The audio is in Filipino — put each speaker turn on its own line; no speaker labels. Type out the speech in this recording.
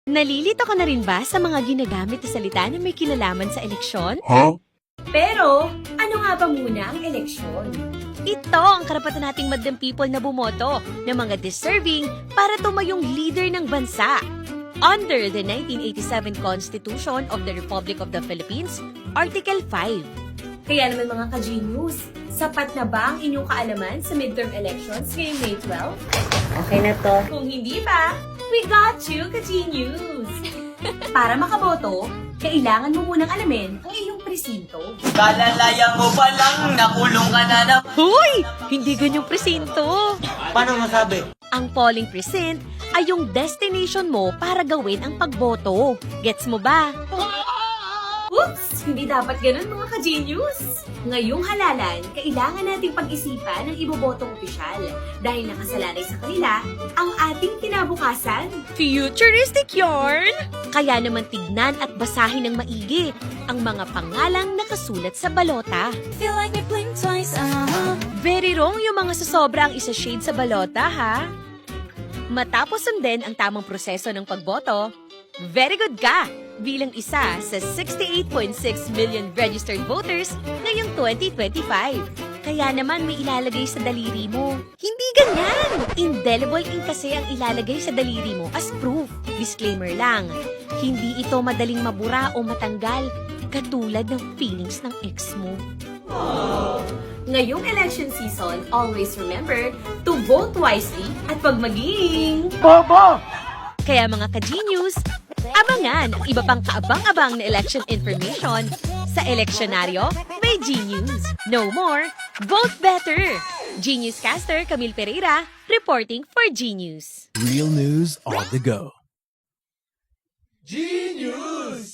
Nalilito ka na rin ba sa mga ginagamit na salita na may kilalaman sa eleksyon?
Huh?
Pero, ano nga ba muna ang eleksyon?
Ito ang karapatan nating madlang people na bumoto ng mga deserving para tumayong leader ng bansa. Under the 1987 Constitution of the Republic of the Philippines, Article 5.
Kaya naman mga ka-genius, sapat na ba ang inyong kaalaman sa midterm elections ngayong May 12?
Okay na to.
Kung hindi pa, we got you, ka-genius! Para makaboto, kailangan mo munang alamin ang iyong presinto.
Kalalaya mo pa lang, nakulong ka na naman.
Huy! Hindi ganyang presinto.
Paano masabi?
Ang polling precinct ay yung destination mo para gawin ang pagboto. Gets mo ba?
Oops! Hindi dapat ganun mga ka-genius! Ngayong halalan, kailangan nating pag-isipan ng ibobotong opisyal dahil nakasalalay sa kanila ang ating kinabukasan.
Futuristic yarn! Kaya naman tignan at basahin ng maigi ang mga pangalang nakasulat sa balota.
Feel like we blink twice,
Very wrong yung mga sasobra ang isa shade sa balota, ha? Matapos sundin ang tamang proseso ng pagboto, very good ka bilang isa sa 68.6 million registered voters ngayong 2025. Kaya naman may ilalagay sa daliri mo. Hindi ganyan! Indelible ink kasi ang ilalagay sa daliri mo as proof. Disclaimer lang, hindi ito madaling mabura o matanggal katulad ng feelings ng ex mo.
Ngayong election season, always remember to vote wisely at pag maging...
Kaya mga ka-genius, abangan ang iba pang kaabang-abang na election information sa Eleksyonaryo may Genius. No more, vote better! Genius Caster Camille Pereira, reporting for Genius.
Real news on the go.
Genius!